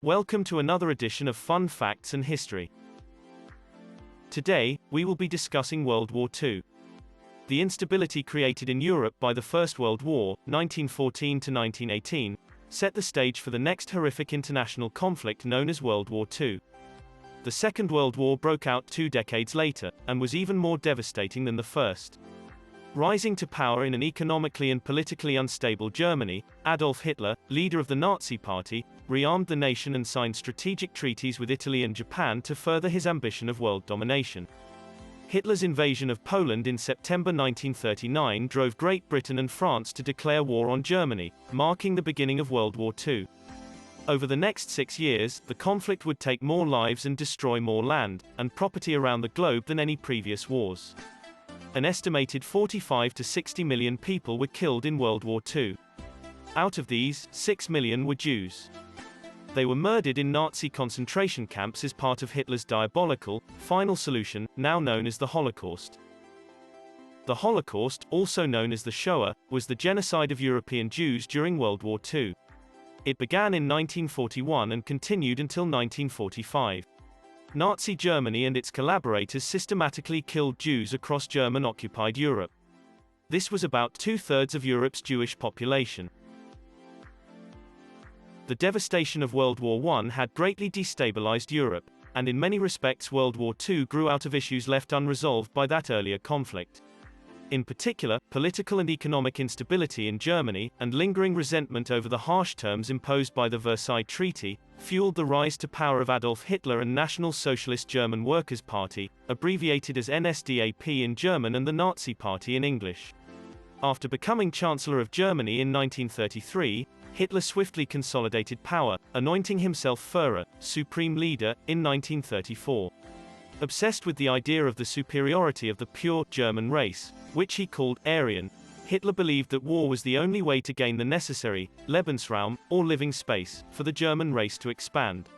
Welcome to another edition of Fun Facts and History. Today, we will be discussing World War II. The instability created in Europe by the First World War, 1914 to 1918, set the stage for the next horrific international conflict known as World War II. The Second World War broke out 2 decades later, and was even more devastating than the first. Rising to power in an economically and politically unstable Germany, Adolf Hitler, leader of the Nazi Party, rearmed the nation and signed strategic treaties with Italy and Japan to further his ambition of world domination. Hitler's invasion of Poland in September 1939 drove Great Britain and France to declare war on Germany, marking the beginning of World War II. Over the next 6 years, the conflict would take more lives and destroy more land and property around the globe than any previous wars. An estimated 45 to 60 million people were killed in World War II. Out of these, 6 million were Jews. They were murdered in Nazi concentration camps as part of Hitler's diabolical, final solution, now known as the Holocaust. The Holocaust, also known as the Shoah, was the genocide of European Jews during World War II. It began in 1941 and continued until 1945. Nazi Germany and its collaborators systematically killed Jews across German-occupied Europe. This was about 2/3 of Europe's Jewish population. The devastation of World War I had greatly destabilized Europe, and in many respects World War II grew out of issues left unresolved by that earlier conflict. In particular, political and economic instability in Germany, and lingering resentment over the harsh terms imposed by the Versailles Treaty, fueled the rise to power of Adolf Hitler and National Socialist German Workers' Party, abbreviated as NSDAP in German and the Nazi Party in English. After becoming Chancellor of Germany in 1933, Hitler swiftly consolidated power, anointing himself Führer, Supreme Leader, in 1934. Obsessed with the idea of the superiority of the pure German race, which he called Aryan, Hitler believed that war was the only way to gain the necessary Lebensraum, or living space, for the German race to expand.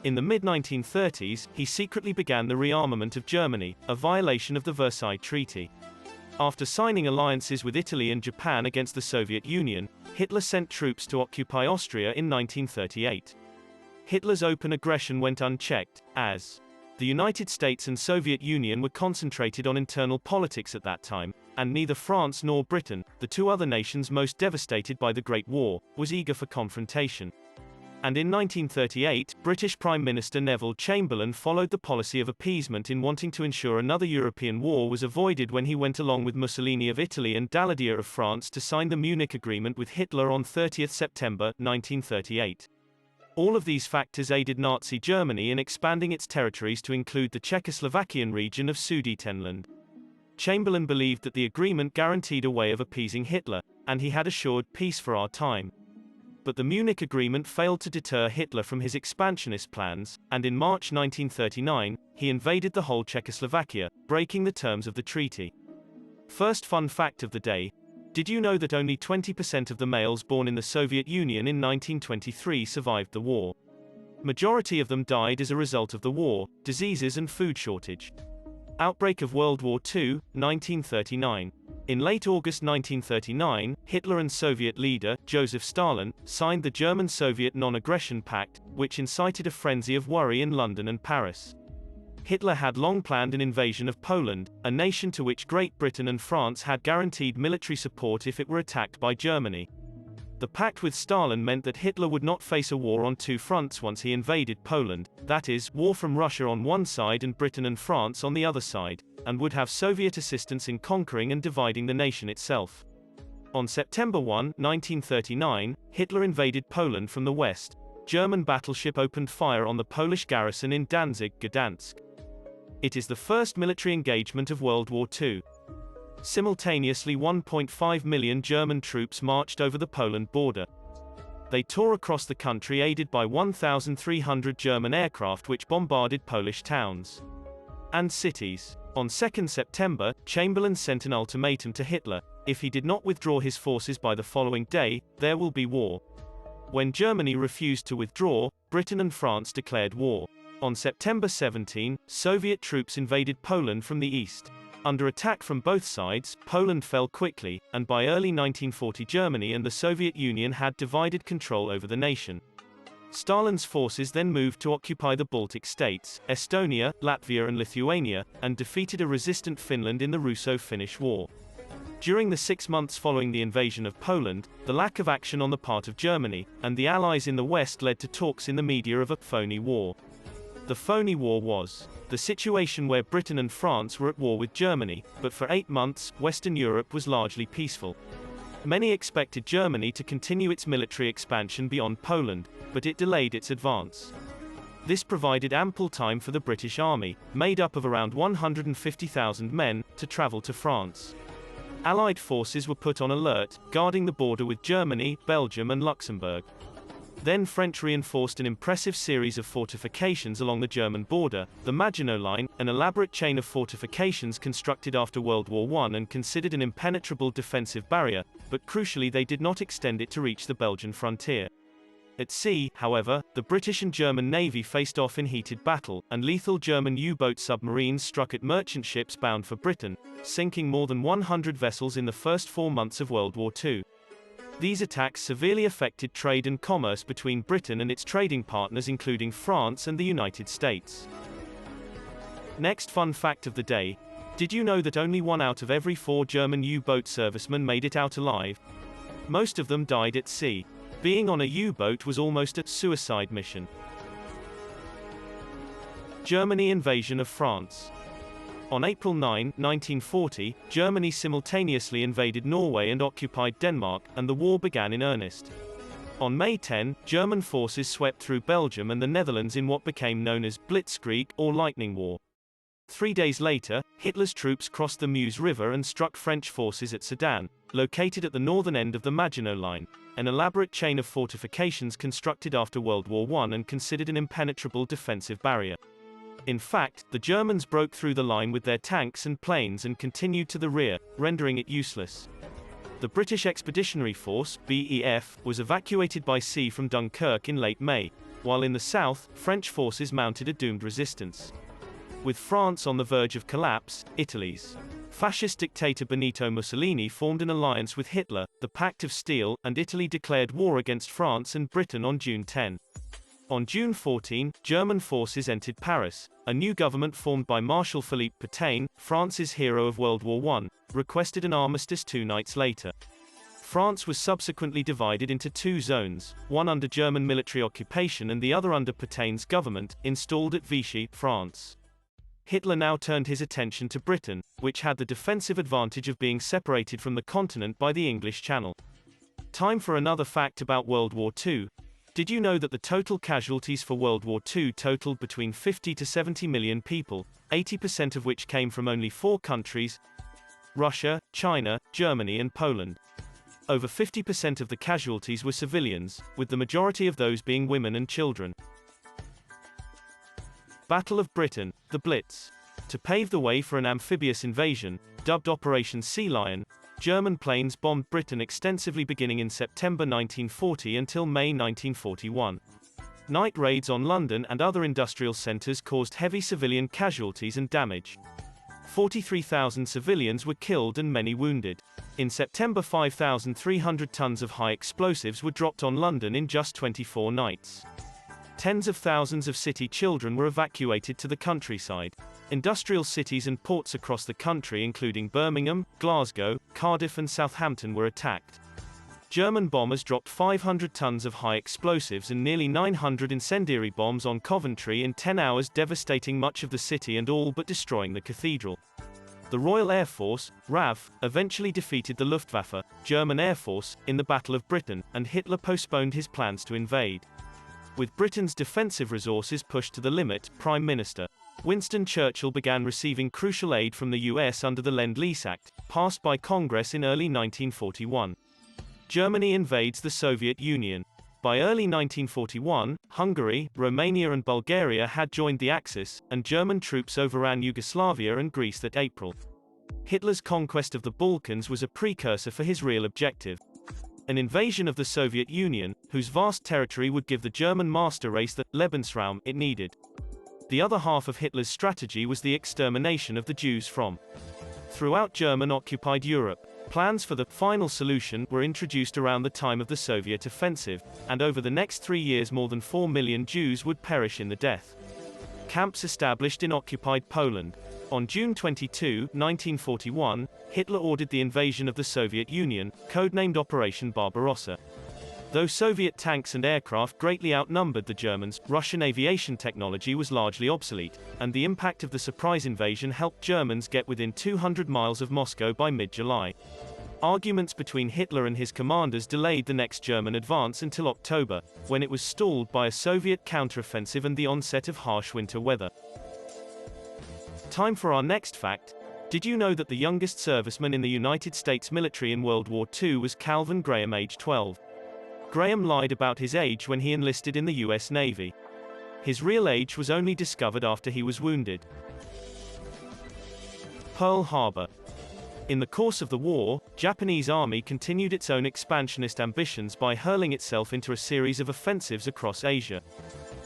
In the mid-1930s, he secretly began the rearmament of Germany, a violation of the Versailles Treaty. After signing alliances with Italy and Japan against the Soviet Union, Hitler sent troops to occupy Austria in 1938. Hitler's open aggression went unchecked, as the United States and Soviet Union were concentrated on internal politics at that time, and neither France nor Britain, the two other nations most devastated by the Great War, was eager for confrontation. And in 1938, British Prime Minister Neville Chamberlain followed the policy of appeasement in wanting to ensure another European war was avoided when he went along with Mussolini of Italy and Daladier of France to sign the Munich Agreement with Hitler on 30 September 1938. All of these factors aided Nazi Germany in expanding its territories to include the Czechoslovakian region of Sudetenland. Chamberlain believed that the agreement guaranteed a way of appeasing Hitler, and he had assured peace for our time. But the Munich Agreement failed to deter Hitler from his expansionist plans, and in March 1939, he invaded the whole Czechoslovakia, breaking the terms of the treaty. First fun fact of the day: did you know that only 20% of the males born in the Soviet Union in 1923 survived the war? Majority of them died as a result of the war, diseases and food shortage. Outbreak of World War II, 1939. In late August 1939, Hitler and Soviet leader, Joseph Stalin, signed the German-Soviet Non-Aggression Pact, which incited a frenzy of worry in London and Paris. Hitler had long planned an invasion of Poland, a nation to which Great Britain and France had guaranteed military support if it were attacked by Germany. The pact with Stalin meant that Hitler would not face a war on 2 fronts once he invaded Poland, that is, war from Russia on one side and Britain and France on the other side, and would have Soviet assistance in conquering and dividing the nation itself. On September 1, 1939, Hitler invaded Poland from the west. German battleship opened fire on the Polish garrison in Danzig, Gdansk. It is the first military engagement of World War II. Simultaneously 1.5 million German troops marched over the Poland border. They tore across the country aided by 1,300 German aircraft which bombarded Polish towns and cities. On 2 September, Chamberlain sent an ultimatum to Hitler: if he did not withdraw his forces by the following day, there will be war. When Germany refused to withdraw, Britain and France declared war. On September 17, Soviet troops invaded Poland from the east. Under attack from both sides, Poland fell quickly, and by early 1940 Germany and the Soviet Union had divided control over the nation. Stalin's forces then moved to occupy the Baltic states, Estonia, Latvia and Lithuania, and defeated a resistant Finland in the Russo-Finnish War. During the 6 months following the invasion of Poland, the lack of action on the part of Germany and the Allies in the West led to talks in the media of a phony war. The phony war was the situation where Britain and France were at war with Germany, but for 8 months, Western Europe was largely peaceful. Many expected Germany to continue its military expansion beyond Poland, but it delayed its advance. This provided ample time for the British Army, made up of around 150,000 men, to travel to France. Allied forces were put on alert, guarding the border with Germany, Belgium and Luxembourg. Then French reinforced an impressive series of fortifications along the German border, the Maginot Line, an elaborate chain of fortifications constructed after World War I and considered an impenetrable defensive barrier, but crucially they did not extend it to reach the Belgian frontier. At sea, however, the British and German Navy faced off in heated battle, and lethal German U-boat submarines struck at merchant ships bound for Britain, sinking more than 100 vessels in the first 4 months of World War II. These attacks severely affected trade and commerce between Britain and its trading partners including France and the United States. Next fun fact of the day. Did you know that only 1 out of every 4 German U-boat servicemen made it out alive? Most of them died at sea. Being on a U-boat was almost a suicide mission. Germany invasion of France. On April 9, 1940, Germany simultaneously invaded Norway and occupied Denmark, and the war began in earnest. On May 10, German forces swept through Belgium and the Netherlands in what became known as Blitzkrieg, or Lightning War. 3 days later, Hitler's troops crossed the Meuse River and struck French forces at Sedan, located at the northern end of the Maginot Line, an elaborate chain of fortifications constructed after World War I and considered an impenetrable defensive barrier. In fact, the Germans broke through the line with their tanks and planes and continued to the rear, rendering it useless. The British Expeditionary Force, BEF, was evacuated by sea from Dunkirk in late May, while in the south, French forces mounted a doomed resistance. With France on the verge of collapse, Italy's fascist dictator Benito Mussolini formed an alliance with Hitler, the Pact of Steel, and Italy declared war against France and Britain on June 10. On June 14, German forces entered Paris. A new government formed by Marshal Philippe Pétain, France's hero of World War I, requested an armistice 2 nights later. France was subsequently divided into 2 zones, one under German military occupation and the other under Pétain's government, installed at Vichy, France. Hitler now turned his attention to Britain, which had the defensive advantage of being separated from the continent by the English Channel. Time for another fact about World War II. Did you know that the total casualties for World War II totaled between 50 to 70 million people, 80% of which came from only 4 countries: Russia, China, Germany and Poland. Over 50% of the casualties were civilians, with the majority of those being women and children. Battle of Britain, the Blitz. To pave the way for an amphibious invasion, dubbed Operation Sea Lion, German planes bombed Britain extensively beginning in September 1940 until May 1941. Night raids on London and other industrial centres caused heavy civilian casualties and damage. 43,000 civilians were killed and many wounded. In September, 5,300 tons of high explosives were dropped on London in just 24 nights. Tens of thousands of city children were evacuated to the countryside. Industrial cities and ports across the country including Birmingham, Glasgow, Cardiff and Southampton were attacked. German bombers dropped 500 tons of high explosives and nearly 900 incendiary bombs on Coventry in 10 hours, devastating much of the city and all but destroying the cathedral. The Royal Air Force, RAF, eventually defeated the Luftwaffe, German Air Force, in the Battle of Britain, and Hitler postponed his plans to invade. With Britain's defensive resources pushed to the limit, Prime Minister Winston Churchill began receiving crucial aid from the US under the Lend-Lease Act, passed by Congress in early 1941. Germany invades the Soviet Union. By early 1941, Hungary, Romania and Bulgaria had joined the Axis, and German troops overran Yugoslavia and Greece that April. Hitler's conquest of the Balkans was a precursor for his real objective: an invasion of the Soviet Union, whose vast territory would give the German master race the Lebensraum it needed. The other half of Hitler's strategy was the extermination of the Jews from throughout German-occupied Europe. Plans for the final solution were introduced around the time of the Soviet offensive, and over the next 3 years more than 4 million Jews would perish in the death camps established in occupied Poland. On June 22, 1941, Hitler ordered the invasion of the Soviet Union, codenamed Operation Barbarossa. Though Soviet tanks and aircraft greatly outnumbered the Germans, Russian aviation technology was largely obsolete, and the impact of the surprise invasion helped Germans get within 200 miles of Moscow by mid-July. Arguments between Hitler and his commanders delayed the next German advance until October, when it was stalled by a Soviet counteroffensive and the onset of harsh winter weather. Time for our next fact. Did you know that the youngest serviceman in the United States military in World War II was Calvin Graham, age 12? Graham lied about his age when he enlisted in the U.S. Navy. His real age was only discovered after he was wounded. Pearl Harbor. In the course of the war, Japanese army continued its own expansionist ambitions by hurling itself into a series of offensives across Asia.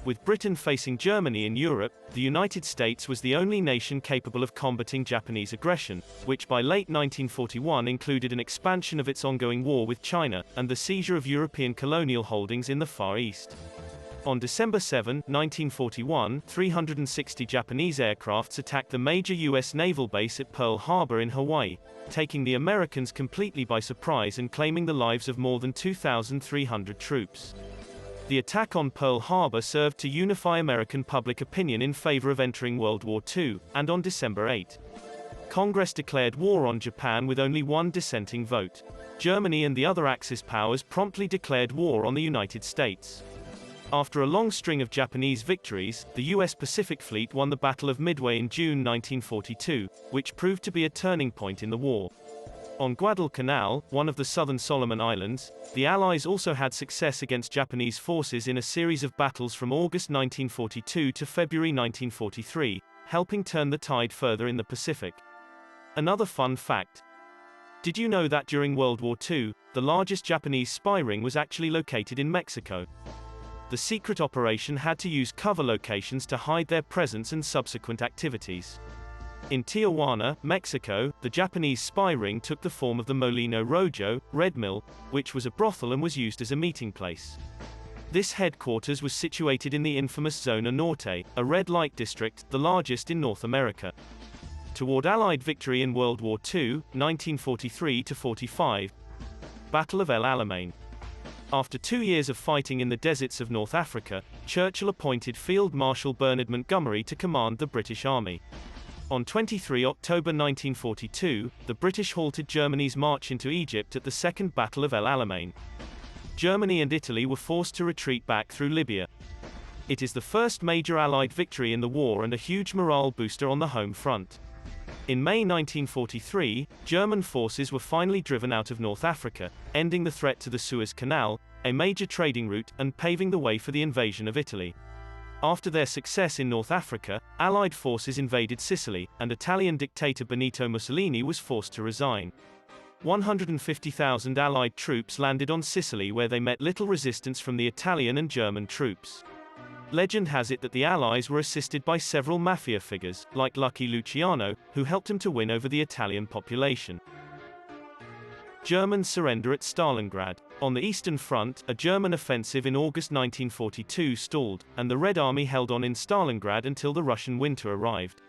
With Britain facing Germany in Europe, the United States was the only nation capable of combating Japanese aggression, which by late 1941 included an expansion of its ongoing war with China, and the seizure of European colonial holdings in the Far East. On December 7, 1941, 360 Japanese aircrafts attacked the major U.S. naval base at Pearl Harbor in Hawaii, taking the Americans completely by surprise and claiming the lives of more than 2,300 troops. The attack on Pearl Harbor served to unify American public opinion in favor of entering World War II, and on December 8, Congress declared war on Japan with only one dissenting vote. Germany and the other Axis powers promptly declared war on the United States. After a long string of Japanese victories, the U.S. Pacific Fleet won the Battle of Midway in June 1942, which proved to be a turning point in the war. On Guadalcanal, one of the southern Solomon Islands, the Allies also had success against Japanese forces in a series of battles from August 1942 to February 1943, helping turn the tide further in the Pacific. Another fun fact. Did you know that during World War II, the largest Japanese spy ring was actually located in Mexico? The secret operation had to use cover locations to hide their presence and subsequent activities. In Tijuana, Mexico, the Japanese spy ring took the form of the Molino Rojo, Red Mill, which was a brothel and was used as a meeting place. This headquarters was situated in the infamous Zona Norte, a red light district, the largest in North America. Toward Allied victory in World War II, 1943–45, Battle of El Alamein. After 2 years of fighting in the deserts of North Africa, Churchill appointed Field Marshal Bernard Montgomery to command the British Army. On 23 October 1942, the British halted Germany's march into Egypt at the Second Battle of El Alamein. Germany and Italy were forced to retreat back through Libya. It is the first major Allied victory in the war and a huge morale booster on the home front. In May 1943, German forces were finally driven out of North Africa, ending the threat to the Suez Canal, a major trading route, and paving the way for the invasion of Italy. After their success in North Africa, Allied forces invaded Sicily, and Italian dictator Benito Mussolini was forced to resign. 150,000 Allied troops landed on Sicily where they met little resistance from the Italian and German troops. Legend has it that the Allies were assisted by several mafia figures, like Lucky Luciano, who helped them to win over the Italian population. German surrender at Stalingrad. On the Eastern Front, a German offensive in August 1942 stalled, and the Red Army held on in Stalingrad until the Russian winter arrived.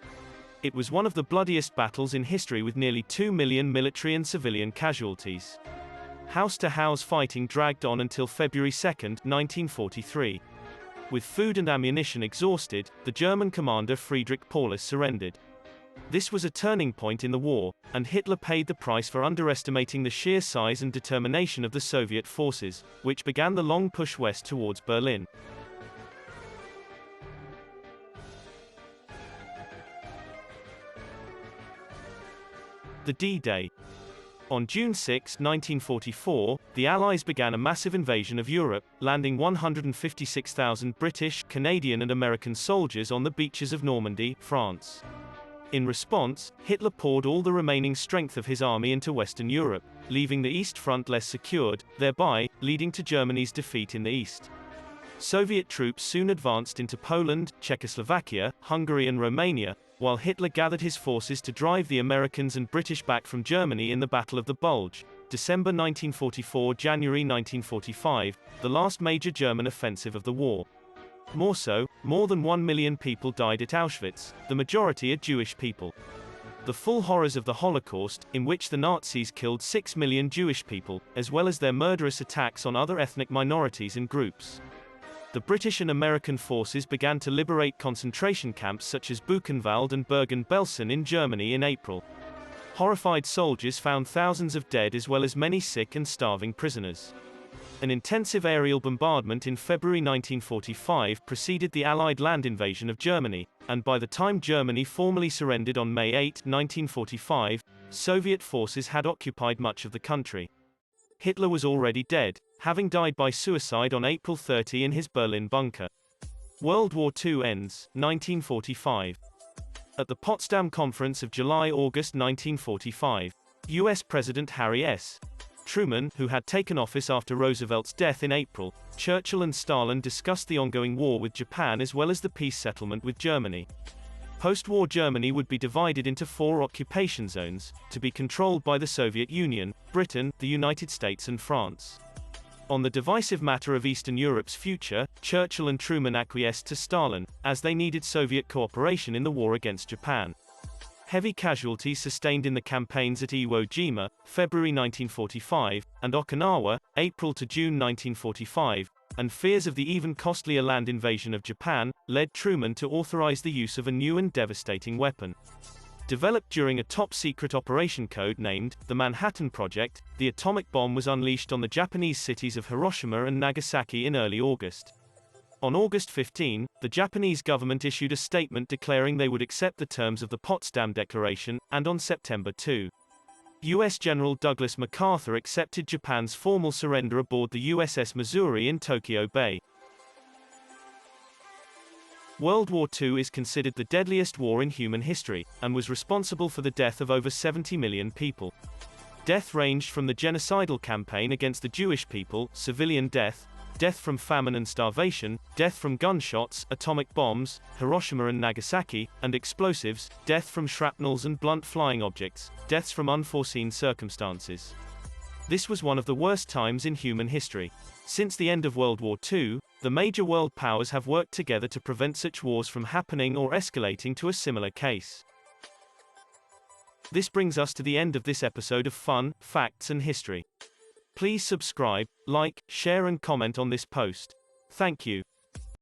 It was one of the bloodiest battles in history with nearly 2 million military and civilian casualties. House-to-house fighting dragged on until February 2, 1943. With food and ammunition exhausted, the German commander Friedrich Paulus surrendered. This was a turning point in the war, and Hitler paid the price for underestimating the sheer size and determination of the Soviet forces, which began the long push west towards Berlin. The D-Day. On June 6, 1944, the Allies began a massive invasion of Europe, landing 156,000 British, Canadian and American soldiers on the beaches of Normandy, France. In response, Hitler poured all the remaining strength of his army into Western Europe, leaving the East Front less secured, thereby leading to Germany's defeat in the East. Soviet troops soon advanced into Poland, Czechoslovakia, Hungary and Romania, while Hitler gathered his forces to drive the Americans and British back from Germany in the Battle of the Bulge, December 1944–January 1945, the last major German offensive of the war. More than 1 million people died at Auschwitz, the majority are Jewish people. The full horrors of the Holocaust, in which the Nazis killed 6 million Jewish people, as well as their murderous attacks on other ethnic minorities and groups. The British and American forces began to liberate concentration camps such as Buchenwald and Bergen-Belsen in Germany in April. Horrified soldiers found thousands of dead as well as many sick and starving prisoners. An intensive aerial bombardment in February 1945 preceded the Allied land invasion of Germany, and by the time Germany formally surrendered on May 8, 1945, Soviet forces had occupied much of the country. Hitler was already dead, having died by suicide on April 30 in his Berlin bunker. World War II ends, 1945. At the Potsdam Conference of July–August 1945, U.S. President Harry S. Truman, who had taken office after Roosevelt's death in April, Churchill and Stalin discussed the ongoing war with Japan as well as the peace settlement with Germany. Post-war Germany would be divided into 4 occupation zones, to be controlled by the Soviet Union, Britain, the United States and France. On the divisive matter of Eastern Europe's future, Churchill and Truman acquiesced to Stalin, as they needed Soviet cooperation in the war against Japan. Heavy casualties sustained in the campaigns at Iwo Jima, February 1945, and Okinawa, April to June 1945, and fears of the even costlier land invasion of Japan, led Truman to authorize the use of a new and devastating weapon. Developed during a top-secret operation code named the Manhattan Project, the atomic bomb was unleashed on the Japanese cities of Hiroshima and Nagasaki in early August. On August 15, the Japanese government issued a statement declaring they would accept the terms of the Potsdam Declaration, and on September 2, U.S. General Douglas MacArthur accepted Japan's formal surrender aboard the USS Missouri in Tokyo Bay. World War II is considered the deadliest war in human history, and was responsible for the death of over 70 million people. Death ranged from the genocidal campaign against the Jewish people, civilian death, death from famine and starvation, death from gunshots, atomic bombs, Hiroshima and Nagasaki, and explosives, death from shrapnels and blunt flying objects, deaths from unforeseen circumstances. This was one of the worst times in human history. Since the end of World War II, the major world powers have worked together to prevent such wars from happening or escalating to a similar case. This brings us to the end of this episode of Fun, Facts and History. Please subscribe, like, share and comment on this post. Thank you.